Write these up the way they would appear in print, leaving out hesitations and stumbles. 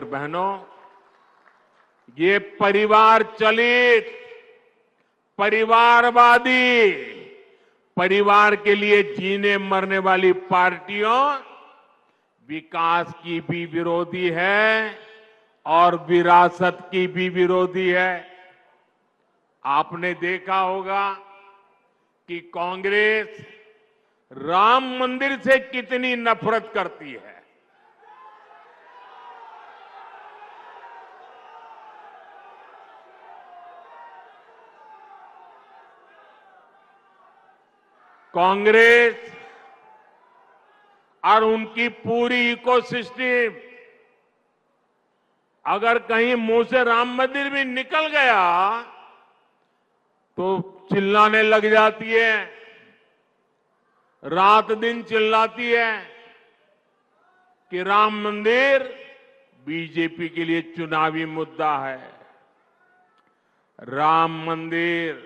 बहनों, ये परिवार चलित, परिवारवादी, परिवार के लिए जीने मरने वाली पार्टियों विकास की भी विरोधी है और विरासत की भी विरोधी है। आपने देखा होगा कि कांग्रेस राम मंदिर से कितनी नफरत करती है। कांग्रेस और उनकी पूरी इकोसिस्टम अगर कहीं मुंह से राम मंदिर भी निकल गया तो चिल्लाने लग जाती है, रात दिन चिल्लाती है कि राम मंदिर बीजेपी के लिए चुनावी मुद्दा है। राम मंदिर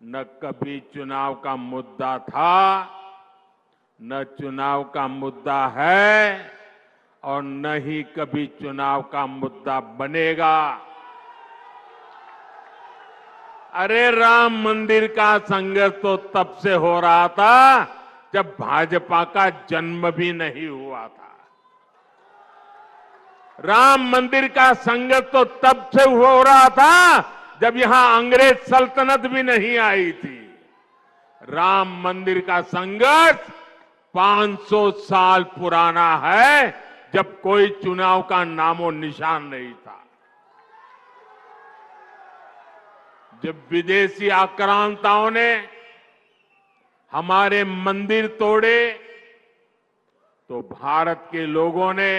न कभी चुनाव का मुद्दा था, न चुनाव का मुद्दा है और न ही कभी चुनाव का मुद्दा बनेगा। अरे राम मंदिर का संघर्ष तो तब से हो रहा था जब भाजपा का जन्म भी नहीं हुआ था। राम मंदिर का संघर्ष तो तब से हो रहा था जब यहां अंग्रेज सल्तनत भी नहीं आई थी। राम मंदिर का संघर्ष 500 साल पुराना है, जब कोई चुनाव का नामो निशान नहीं था। जब विदेशी आक्रांताओं ने हमारे मंदिर तोड़े तो भारत के लोगों ने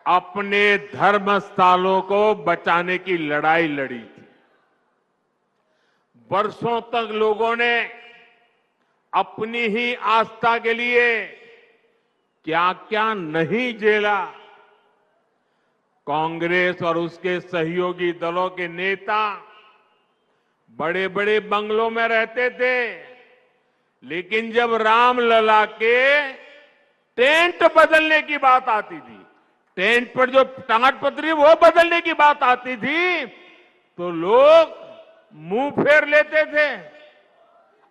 अपने धर्म स्थलों को बचाने की लड़ाई लड़ी थी। वर्षों तक लोगों ने अपनी ही आस्था के लिए क्या क्या नहीं झेला। कांग्रेस और उसके सहयोगी दलों के नेता बड़े बड़े बंगलों में रहते थे, लेकिन जब रामलला के टेंट बदलने की बात आती थी, टेंट पर जो ताड़पत्री वो बदलने की बात आती थी, तो लोग मुंह फेर लेते थे,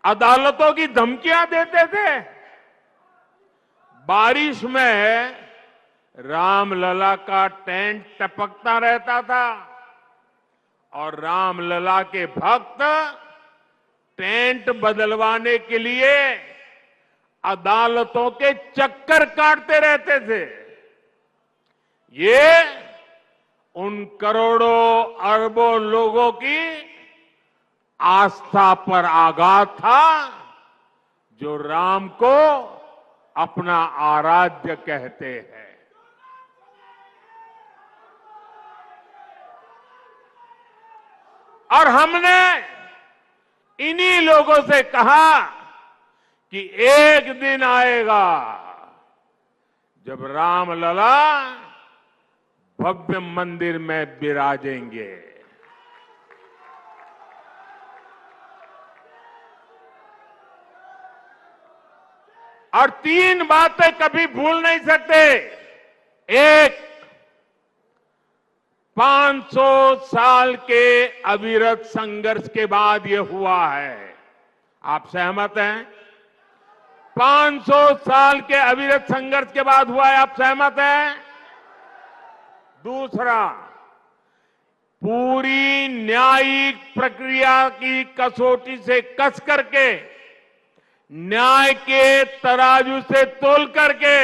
अदालतों की धमकियां देते थे। बारिश में रामलला का टेंट टपकता रहता था और रामलला के भक्त टेंट बदलवाने के लिए अदालतों के चक्कर काटते रहते थे। ये उन करोड़ों अरबों लोगों की आस्था पर आघात था जो राम को अपना आराध्य कहते हैं। और हमने इन्हीं लोगों से कहा कि एक दिन आएगा जब रामलला भव्य मंदिर में विराजेंगे। और 3 बातें कभी भूल नहीं सकते। एक, 500 साल के अविरत संघर्ष के बाद यह हुआ है। आप सहमत हैं? 500 साल के अविरत संघर्ष के बाद हुआ है। आप सहमत हैं? दूसरा, पूरी न्यायिक प्रक्रिया की कसौटी से कस करके, न्याय के तराजू से तोल करके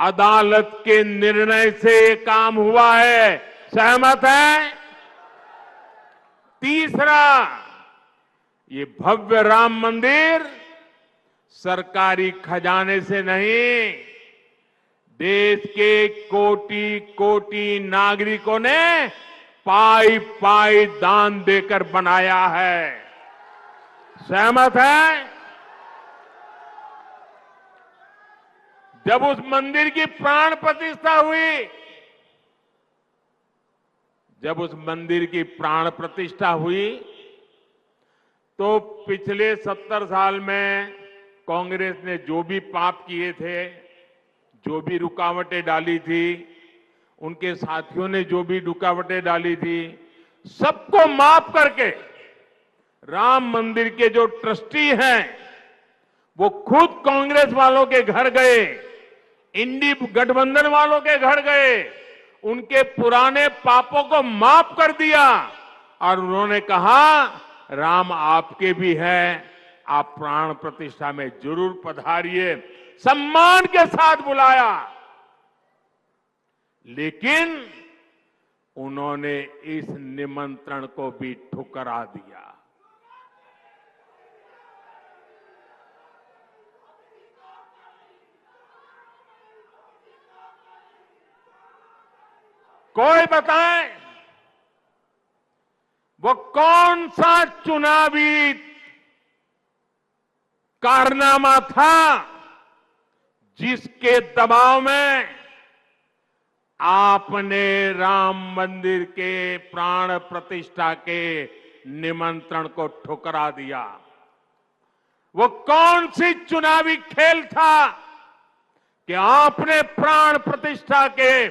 अदालत के निर्णय से ये काम हुआ है। सहमत है? तीसरा, ये भव्य राम मंदिर सरकारी खजाने से नहीं, देश के कोटि कोटि नागरिकों ने पाई पाई दान देकर बनाया है। सहमत है? जब उस मंदिर की प्राण प्रतिष्ठा हुई, जब उस मंदिर की प्राण प्रतिष्ठा हुई तो पिछले 70 साल में कांग्रेस ने जो भी पाप किए थे, जो भी रुकावटें डाली थी, उनके साथियों ने जो भी रुकावटें डाली थी, सबको माफ करके राम मंदिर के जो ट्रस्टी हैं, वो खुद कांग्रेस वालों के घर गए, इंडी गठबंधन वालों के घर गए, उनके पुराने पापों को माफ कर दिया और उन्होंने कहा राम आपके भी हैं, आप प्राण प्रतिष्ठा में जरूर पधारिए, सम्मान के साथ बुलाया। लेकिन उन्होंने इस निमंत्रण को भी ठुकरा दिया। कोई बताए वो कौन सा चुनावी कारनामा था जिसके दबाव में आपने राम मंदिर के प्राण प्रतिष्ठा के निमंत्रण को ठुकरा दिया? वो कौन सी चुनावी खेल था कि आपने प्राण प्रतिष्ठा के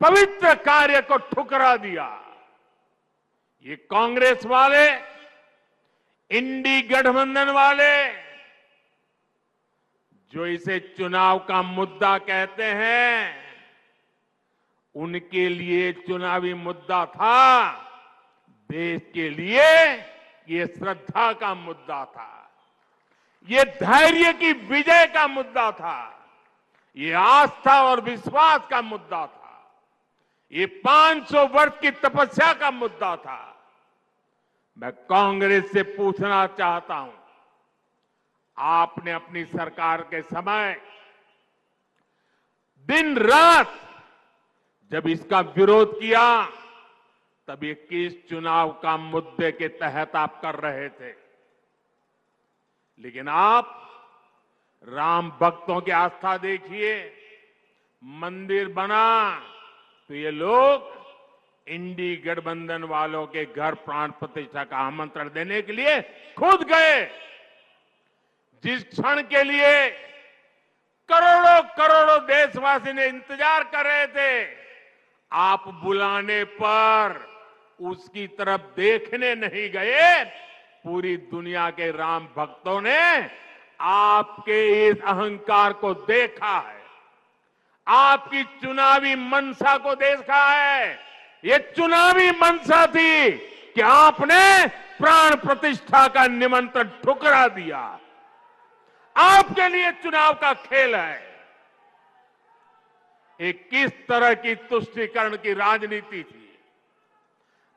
पवित्र कार्य को ठुकरा दिया? ये कांग्रेस वाले, इंडी गठबंधन वाले जो इसे चुनाव का मुद्दा कहते हैं, उनके लिए चुनावी मुद्दा था, देश के लिए ये श्रद्धा का मुद्दा था, ये धैर्य की विजय का मुद्दा था, ये आस्था और विश्वास का मुद्दा था, ये 500 वर्ष की तपस्या का मुद्दा था। मैं कांग्रेस से पूछना चाहता हूं, आपने अपनी सरकार के समय दिन रात जब इसका विरोध किया, तब ये किस चुनाव का मुद्दे के तहत आप कर रहे थे? लेकिन आप राम भक्तों की आस्था देखिए, मंदिर बना तो ये लोग इंडी गठबंधन वालों के घर प्राण प्रतिष्ठा का आमंत्रण देने के लिए खुद गए। जिस क्षण के लिए करोड़ों करोड़ों देशवासी ने इंतजार कर रहे थे, आप बुलाने पर उसकी तरफ देखने नहीं गए। पूरी दुनिया के राम भक्तों ने आपके इस अहंकार को देखा है, आपकी चुनावी मनसा को देखा है। ये चुनावी मनसा थी कि आपने प्राण प्रतिष्ठा का निमंत्रण ठुकरा दिया। आपके लिए चुनाव का खेल है। एक किस तरह की तुष्टीकरण की राजनीति थी।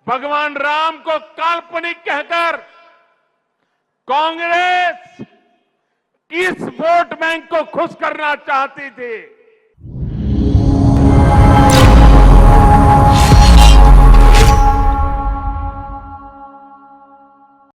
भगवान राम को काल्पनिक कहकर कांग्रेस किस वोट बैंक को खुश करना चाहती थी?